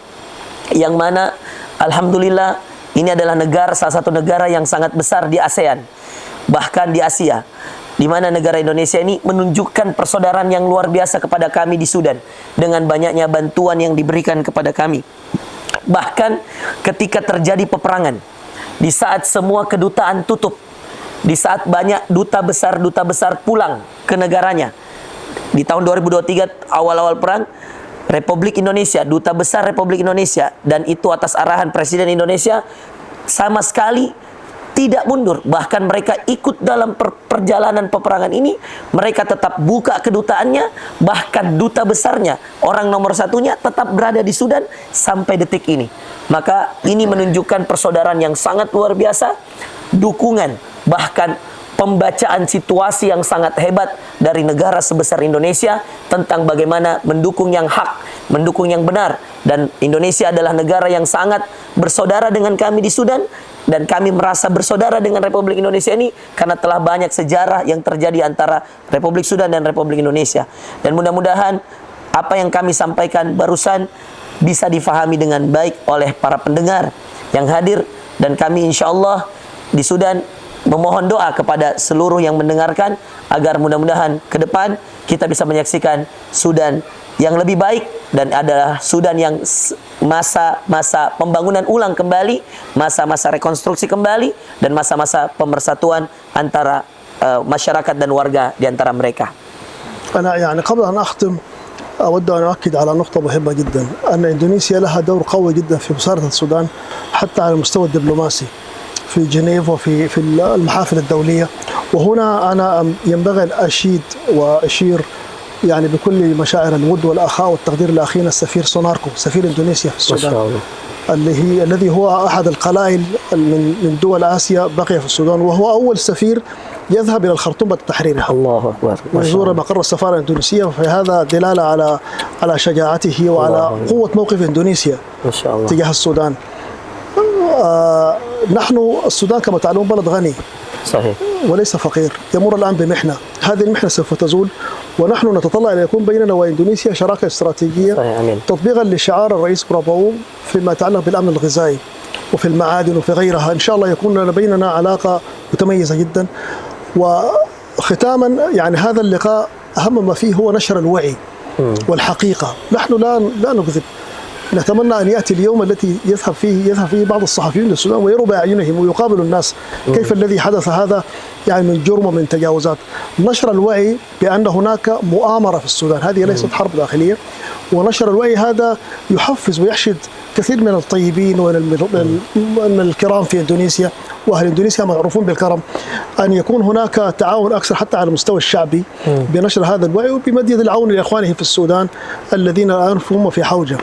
B: yang mana alhamdulillah ini adalah salah satu negara yang sangat besar di ASEAN, bahkan di Asia, di mana negara Indonesia ini menunjukkan persaudaraan yang luar biasa kepada kami di Sudan dengan banyaknya bantuan yang diberikan kepada kami. Bahkan ketika terjadi peperangan, di saat semua kedutaan tutup, di saat banyak duta besar pulang ke negaranya, di tahun 2023 awal-awal perang, Republik Indonesia, duta besar Republik Indonesia, dan itu atas arahan Presiden Indonesia, sama sekali tidak mundur. Bahkan mereka ikut dalam perjalanan peperangan ini. Mereka tetap buka kedutaannya, bahkan duta besarnya, orang nomor satunya, tetap berada di Sudan sampai detik ini. Maka ini menunjukkan persaudaraan yang sangat luar biasa, dukungan, bahkan pembacaan situasi yang sangat hebat dari negara sebesar Indonesia tentang bagaimana mendukung yang hak, mendukung yang benar. Dan Indonesia adalah negara yang sangat bersaudara dengan kami di Sudan, dan kami merasa bersaudara dengan Republik Indonesia ini karena telah banyak sejarah yang terjadi antara Republik Sudan dan Republik Indonesia. Dan mudah-mudahan apa yang kami sampaikan barusan bisa difahami dengan baik oleh para pendengar yang hadir, dan kami insya Allah di Sudan memohon doa kepada seluruh yang mendengarkan agar mudah-mudahan ke depan kita bisa menyaksikan Sudan yang lebih baik, dan adalah Sudan yang masa-masa pembangunan ulang kembali, masa-masa rekonstruksi kembali, dan masa-masa pemersatuan antara masyarakat dan warga di antara mereka.
C: أنا يعني قبل أن أختم أود أن أؤكد على نقطة مهمة جدا، أن إندونيسيا لها دور قوي جدا في مساندة السودان حتى على المستوى الدبلوماسي في جنيف وفي المحافل الدولية. وهنا أنا ينبغي أن أشيد وأشير يعني بكل مشاعر الود والأخاء والتقدير لأخينا السفير سوناركو، سفير إندونيسيا في السودان، الذي هو أحد القلائل من دول آسيا بقي في السودان، وهو أول سفير يذهب إلى الخرطوم بعد تحريرها. الله أكبر. ويزور مقر السفارة الإندونيسية، فهذا دلالة على شجاعته وعلى قوة موقف إندونيسيا ما شاء الله تجاه السودان. نحن السودان كما تعلمون بلد غني صحيح وليس فقير، يمر الآن بمحنة، هذه المحنة سوف تزول، ونحن نتطلع إلى يكون بيننا وإندونيسيا شراكة استراتيجية تطبيقا لشعار الرئيس برابو فيما يتعلق بالأمن الغذائي وفي المعادن وفي غيرها. إن شاء الله يكون بيننا علاقة متميزة جدا. وختاما يعني هذا اللقاء أهم ما فيه هو نشر الوعي والحقيقة. نحن لا نكذب، نتمنى أن يأتي اليوم التي يذهب فيه بعض الصحفيين للسودان ويروا بأعينهم ويقابلوا الناس كيف الذي حدث هذا يعني من جرم ومن تجاوزات. نشر الوعي بأن هناك مؤامرة في السودان، هذه ليست حرب داخلية، ونشر الوعي هذا يحفز ويحشد كثير من الطيبين ومن الكرام في إندونيسيا، وأهل إندونيسيا معروفون بالكرم، أن يكون هناك تعاون أكثر حتى على المستوى الشعبي بنشر هذا الوعي وبمد يد العون لإخوانه في السودان الذين الآن هم في حوجة.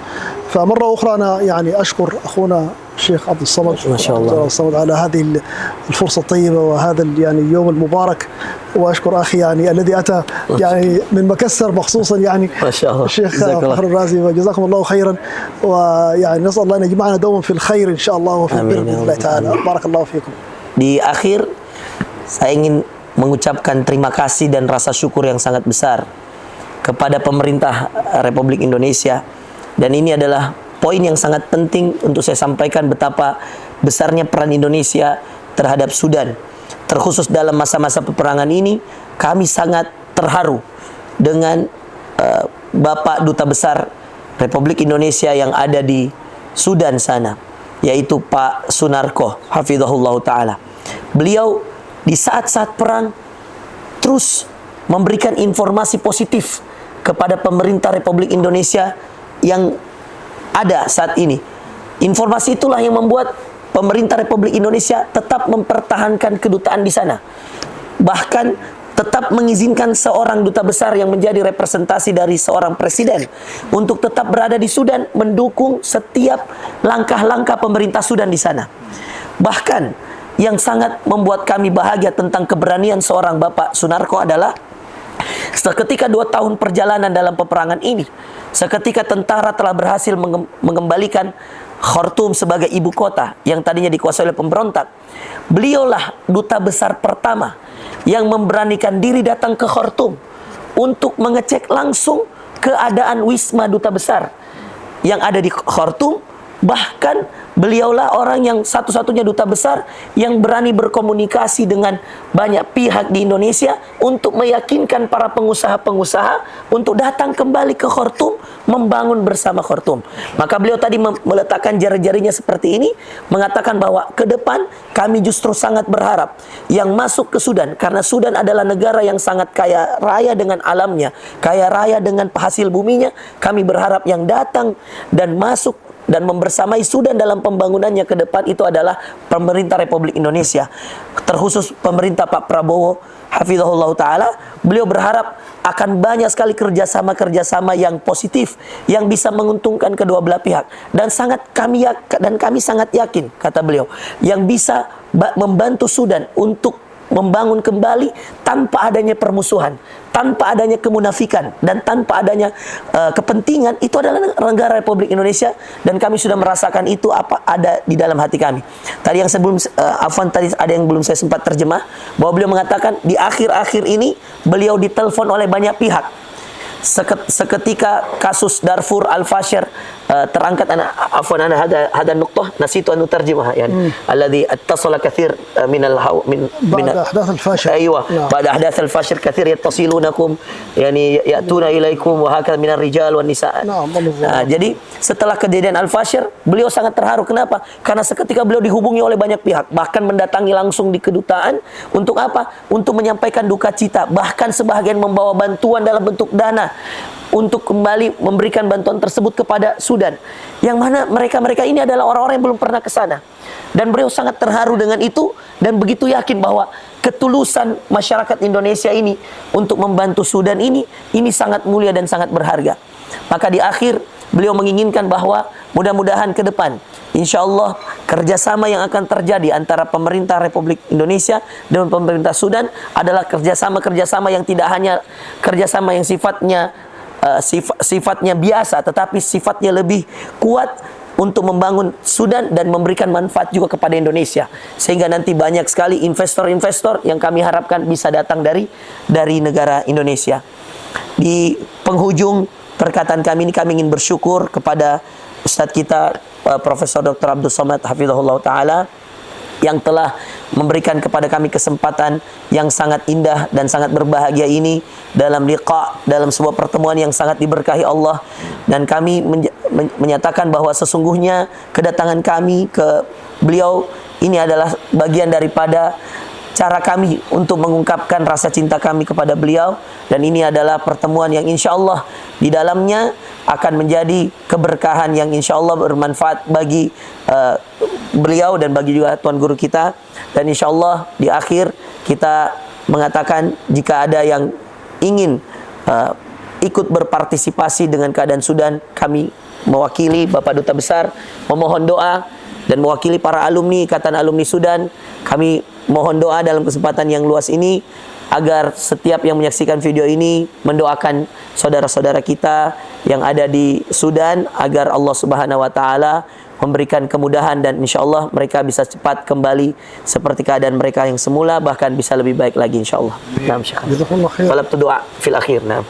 C: فمرة أخرى أنا يعني أشكر أخونا الشيخ عبد الصمد
B: ما شاء الله
C: عبد الصمد على هذه الفرصة الطيبة وهذا يعني اليوم المبارك، وأشكر أخي يعني الذي أتى يعني من مكسر مخصوصا يعني
B: ما شاء الله
C: الشيخ فخر الرازي، وجزاكم الله خيرا، ويعني نسأل الله أن يجمعنا دوما في الخير إن شاء الله وفي البر بإذن الله تعالى. بارك الله فيكم.
B: Di akhir saya ingin mengucapkan terima kasih dan rasa syukur yang sangat besar kepada pemerintah Republik Indonesia, dan ini adalah poin yang sangat penting untuk saya sampaikan betapa besarnya peran Indonesia terhadap Sudan. Terkhusus dalam masa-masa peperangan ini, kami sangat terharu dengan Bapak Duta Besar Republik Indonesia yang ada di Sudan sana, yaitu Pak Sunarko, hafizahullah ta'ala. Beliau di saat-saat perang terus memberikan informasi positif kepada pemerintah Republik Indonesia yang ada saat ini. Informasi itulah yang membuat pemerintah Republik Indonesia tetap mempertahankan kedutaan di sana. Bahkan tetap mengizinkan seorang duta besar yang menjadi representasi dari seorang presiden untuk tetap berada di Sudan, mendukung setiap langkah-langkah pemerintah Sudan di sana. Bahkan yang sangat membuat kami bahagia tentang keberanian seorang Bapak Sunarko adalah seketika 2 tahun perjalanan dalam peperangan ini, seketika tentara telah berhasil mengembalikan Khartoum sebagai ibu kota yang tadinya dikuasai oleh pemberontak, beliaulah duta besar pertama yang memberanikan diri datang ke Khartoum untuk mengecek langsung keadaan wisma duta besar yang ada di Khartoum. Bahkan beliaulah orang yang satu-satunya duta besar yang berani berkomunikasi dengan banyak pihak di Indonesia untuk meyakinkan para pengusaha-pengusaha untuk datang kembali ke Khartoum, membangun bersama Khartoum. Maka beliau tadi meletakkan jari-jarinya seperti ini, mengatakan bahwa ke depan kami justru sangat berharap yang masuk ke Sudan, karena Sudan adalah negara yang sangat kaya raya dengan alamnya, kaya raya dengan hasil buminya. Kami berharap yang datang dan masuk dan membersamai Sudan dalam pembangunannya ke depan itu adalah pemerintah Republik Indonesia, terkhusus pemerintah Pak Prabowo hafizahullah ta'ala. Beliau berharap akan banyak sekali kerjasama-kerjasama yang positif yang bisa menguntungkan kedua belah pihak, dan kami sangat yakin, kata beliau, yang bisa membantu Sudan untuk membangun kembali tanpa adanya permusuhan, tanpa adanya kemunafikan, dan tanpa adanya kepentingan. Itu adalah negara Republik Indonesia, dan kami sudah merasakan itu apa ada di dalam hati kami. Tadi yang sebelum Afwan tadi ada yang belum saya sempat terjemah, bahwa beliau mengatakan di akhir-akhir ini beliau ditelepon oleh banyak pihak. Seketika kasus Darfur Al-Fashir terangkat, afwan ana hada nuqtah nasitu an utarjimah, yani alladhi attasala kathir min
C: بعد أحداث الفاشر.
B: ايوه بعد احداث الفاشر كثير يتصلونكم يعني ياتون اليكم وهكذا من الرجال والنساء. Jadi setelah kejadian Al-Fashir, beliau sangat terharu. Kenapa? Karena seketika beliau dihubungi oleh banyak pihak, bahkan mendatangi langsung di kedutaan. Untuk apa? Untuk menyampaikan duka cita, bahkan sebahagian membawa bantuan dalam bentuk dana untuk kembali memberikan bantuan tersebut kepada Sudan, yang mana mereka ini adalah orang-orang yang belum pernah ke sana. Dan beliau sangat terharu dengan itu, dan begitu yakin bahwa ketulusan masyarakat Indonesia ini untuk membantu Sudan ini sangat mulia dan sangat berharga. Maka di akhir beliau menginginkan bahwa mudah-mudahan ke depan insya Allah kerjasama yang akan terjadi antara pemerintah Republik Indonesia dan pemerintah Sudan adalah kerjasama yang tidak hanya kerjasama yang sifatnya biasa, tetapi sifatnya lebih kuat untuk membangun Sudan dan memberikan manfaat juga kepada Indonesia, sehingga nanti banyak sekali investor-investor yang kami harapkan bisa datang dari negara Indonesia. Di penghujung perkataan kami ini, kami ingin bersyukur kepada Ustadz kita Profesor Dr. Abdul Somad Hafizahullah Ta'ala, yang telah memberikan kepada kami kesempatan yang sangat indah dan sangat berbahagia ini dalam liqa, dalam sebuah pertemuan yang sangat diberkahi Allah. Dan kami menyatakan bahwa sesungguhnya kedatangan kami ke beliau ini adalah bagian daripada cara kami untuk mengungkapkan rasa cinta kami kepada beliau, dan ini adalah pertemuan yang insya Allah di dalamnya akan menjadi keberkahan yang insya Allah bermanfaat bagi beliau dan bagi juga Tuan Guru kita. Dan insya Allah di akhir kita mengatakan jika ada yang ingin ikut berpartisipasi dengan keadaan Sudan, kami mewakili Bapak Duta Besar memohon doa, dan mewakili para alumni Ikatan Alumni Sudan, kami mohon doa dalam kesempatan yang luas ini agar setiap yang menyaksikan video ini mendoakan saudara-saudara kita yang ada di Sudan agar Allah Subhanahu wa taala memberikan kemudahan, dan insyaallah mereka bisa cepat kembali seperti keadaan mereka yang semula, bahkan bisa lebih baik lagi insyaallah. Naam Syekh. Talabtu doa fil akhir. Naam.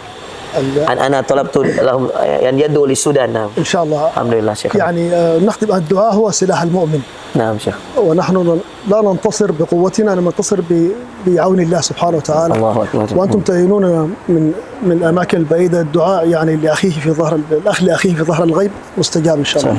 B: أنا طلبت لهم أن يدعوا للسودان. نعم
C: إن شاء الله.
B: الحمد لله شيخ.
C: يعني نختم الدعاء هو سلاح المؤمن.
B: نعم شيخ.
C: ونحن لا ننتصر بقوتنا، ننتصر بعون الله سبحانه وتعالى.
B: الله أكبر.
C: وأنتم تعينوننا من الأماكن البعيدة. الدعاء يعني لأخيه في ظهر الأخ لأخيه في ظهر الغيب مستجاب إن شاء الله.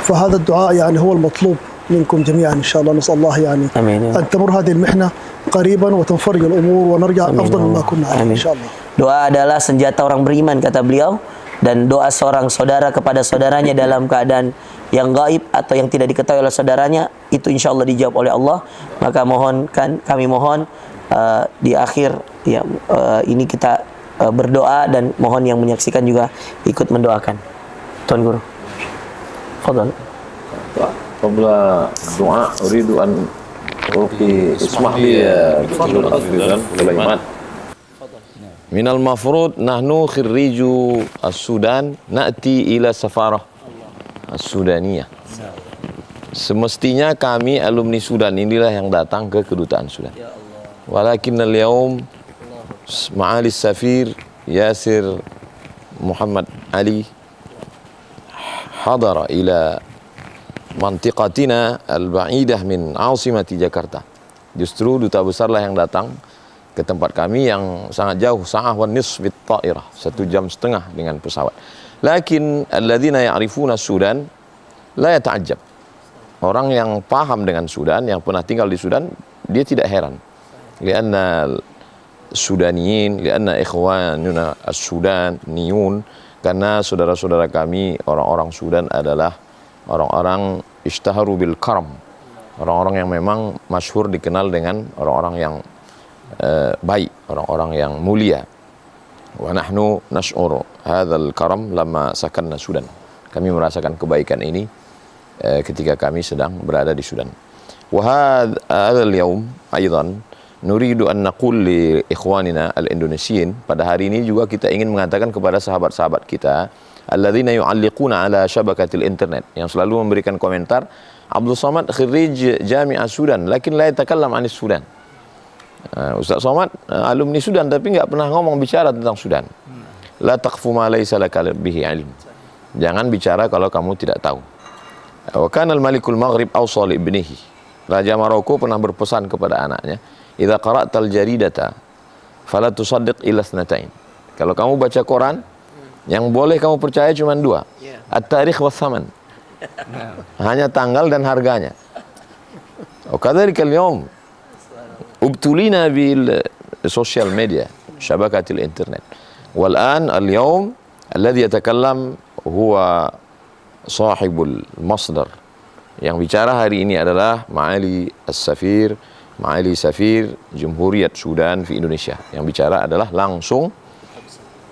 C: فهذا الدعاء يعني هو المطلوب منكم جميعا إن شاء الله. نسأل الله يعني
B: أمين.
C: أن تمر هذه المحنة قريبا وتنفرج الأمور ونرجع أفضل مما كنا عليه إن شاء الله.
B: Doa adalah senjata orang beriman, kata beliau, dan doa seorang saudara kepada saudaranya dalam keadaan yang gaib atau yang tidak diketahui oleh saudaranya, itu insya Allah dijawab oleh Allah. Maka kami mohon di akhir ini kita berdoa, dan mohon yang menyaksikan juga ikut mendoakan. Tuan Guru, fadhal.
A: Qabla doa uridu an ismah li Sulaiman. Minal mafrud nahnu khirriju as-Sudan na'ti ila safarah as-Sudaniyah. Semestinya kami alumni Sudan inilah yang datang ke kedutaan Sudan. Walakin al-yawm ma'ali safir Yasir Muhammad Ali hadara ila mantiqatina al-ba'idah min asimati Jakarta. Justru duta besarlah yang datang ke tempat kami yang sangat jauh, sa'ah wa nisf bit ta'irah, 1 jam setengah dengan pesawat. Lakin alladzina ya'rifuna Sudan la yata'ajjab. Orang yang paham dengan Sudan, yang pernah tinggal di Sudan, dia tidak heran. Lianna Sudaniyin, lianna ikhwanuna as-Sudaniyun, karena saudara-saudara kami orang-orang Sudan adalah orang-orang ishtaharu bil karam, orang-orang yang memang masyhur dikenal dengan orang-orang yang baik, orang-orang yang mulia. Wa nahnu nash'uru hadzal karam lamma sakanna Sudan. Kami merasakan kebaikan ini ketika kami sedang berada di Sudan. Wa hadzal yaum aidan nuridu an naqul li ikhwanina al-Indonesiyin, pada hari ini juga kita ingin mengatakan kepada sahabat-sahabat kita alladzina yu'alliquna ala syabakatil internet, yang selalu memberikan komentar, Abdul Somad khirij Jami'ah Sudan lakin la yatakallam anis Sudan. Ustaz Somad alumni Sudan tapi nggak pernah ngomong bicara tentang Sudan. La taqfu ma laysa laka bihi ilm. Jangan bicara kalau kamu tidak tahu. Wa kana al-malikul maghrib awsa li ibnihi. Raja Maroko pernah berpesan kepada anaknya, idza qara'tal jaridata fala tusaddiq illa itsnatain. Kalau kamu baca koran, yang boleh kamu percaya cuma dua. At-tarikh was saman. Hanya tanggal dan harganya. Wa kadzalika al-yawm ubtulina bil social media, syabakatil internet. Wal'an al-yawm alladhi yatakallam huwa sahibul masdar. Yang bicara hari ini adalah Ma'ali As-Safir, Ma'ali Safir Jumhuriyat Sudan di Indonesia. Yang bicara adalah langsung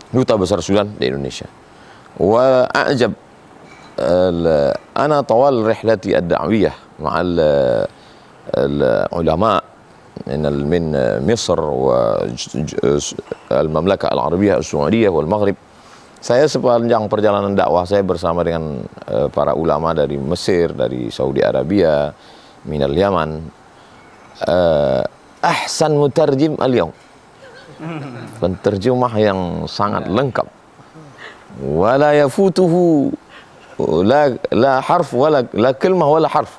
A: Duta Besar Sudan di Indonesia. Wa a'jab ana tawal rihlati ad-da'wiyah ma'al al-ulama من مصر والمملكة العربية السعودية والمغرب. Saya sepanjang perjalanan dakwah saya bersama dengan para ulama dari Mesir, dari Saudi Arabia, minal Yaman. Ahsan mutarjim al-yawm. Penterjemah yang sangat lengkap. Wala yafutuhu la harf wala la kalimah wala harf.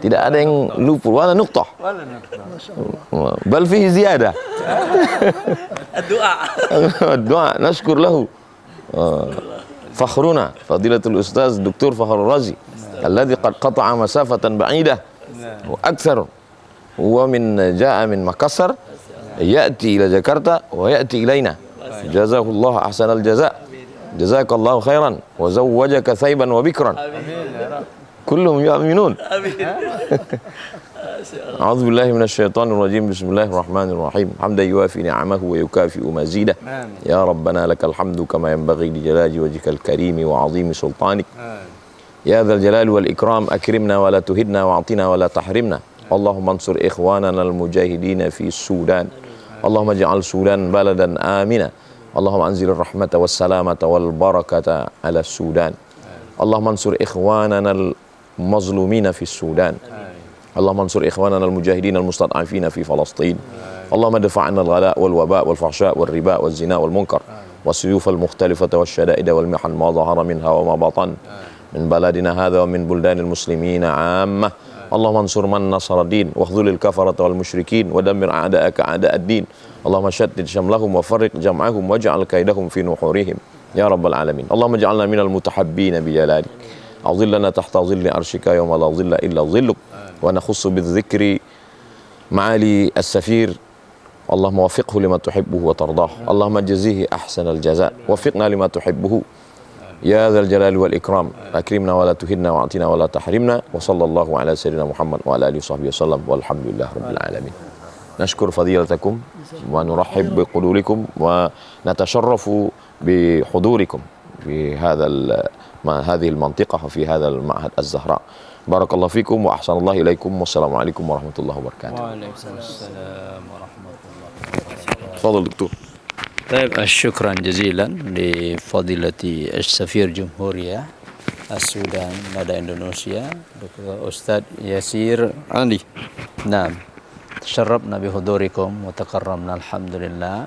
A: Tidak ada yang luput, wala nuqtah. Bal fihi ziyadah. Doa, nashkur lahu. Fakhruna, fadilatul ustaz Dr. Fakhrul Razi, alladhi qad qata'a masafatan ba'idah wa akthar. Huwa ja'a min Makassar, ya'ti ila Jakarta wa ya'ti ilaina. Jazakallahu ahsanal jaza'. Jazakallahu khairan wa zawwajaka thayban wa bikran. كلهم يؤمنون. أعوذ بالله من الشيطان الرجيم. بسم الله الرحمن الرحيم. حمدا يوافي نعمه ويكافئ مزيده. يا ربنا لك الحمد كما ينبغي لجلال وجهك الكريم وعظيم سلطانك. يا ذا الجلال والإكرام أكرمنا ولا تهدنا واعطنا ولا تحرمنا. اللهم انصر إخواننا المجاهدين في السودان. اللهم اجعل السودان بلدا آمنا. اللهم أنزل الرحمة والسلامة والبركة على السودان. اللهم انصر إخواننا المظلومين في السودان. اللهم انصر إخواننا المجاهدين المستضعفين في فلسطين. اللهم ادفع عنا الغلاء والوباء والفحشاء والربا والزنا والمنكر والسيوف المختلفة والشدائد والمحن ما ظهر منها وما بطن من بلدنا هذا ومن بلدان المسلمين عامة. اللهم انصر من نصر الدين واخذل الكفرة والمشركين ودمر أعداءك أعداء الدين. اللهم شتت شملهم وفرق جمعهم واجعل كيدهم في نحورهم يا رب العالمين. اللهم اجعلنا من المتحبين بجلالك. أظلنا تحت ظل عرشك يوم لا ظل إلا ظلك. ونخص بالذكر معالي السفير. اللهم وفقه لما تحبه وترضاه. اللهم جزيه أحسن الجزاء. وفقنا لما تحبه يا ذا الجلال والإكرام. أكرمنا ولا تهنا وأعطنا ولا تحرمنا. وصلى الله على سيدنا محمد وعلى آله وصحبه وسلم والحمد لله رب العالمين. نشكر فضيلتكم ونرحب بقدوركم ونتشرف بحضوركم في هذه المنطقة وفي هذا المعهد الزهراء. بارك الله فيكم وأحسن الله إليكم والسلام عليكم ورحمة الله وبركاته.
D: وعليكم السلام ورحمة الله وبركاته.
A: تفضل دكتور.
D: طيب شكرا جزيلا لفضيلة السفير جمهورية السودان لدى إندونيسيا دكتور أستاذ ياسير علي. نعم تشرفنا بحضوركم وتكرمنا الحمد لله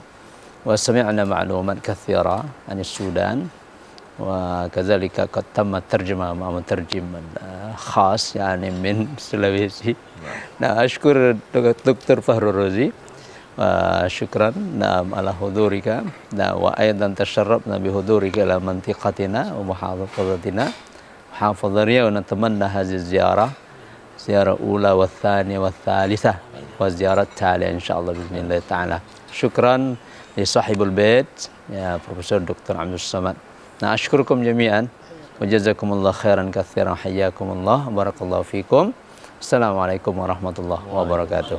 D: وسمعنا معلومات كثيرة عن السودان وكذلك قد تم الترجمة مع مترجم خاص يعني من سلويسي. نعم أشكر دكتور فخر الرازي شكرا نعم على حضورك. نعم وأيضا تشرفنا بحضورك إلى منطقتنا ومحافظتنا محافظة ونتمنى هذه الزيارة زيارة أولى والثانية والثالثة والزيارة التالية إن شاء الله بإذن الله تعالى. شكرا لصاحب البيت يا بروفيسور دكتور عبد الصمد. أشكركم جميعا وجزاكم الله خيرا كثيرا. حياكم الله بارك الله فيكم. السلام عليكم ورحمة الله وبركاته.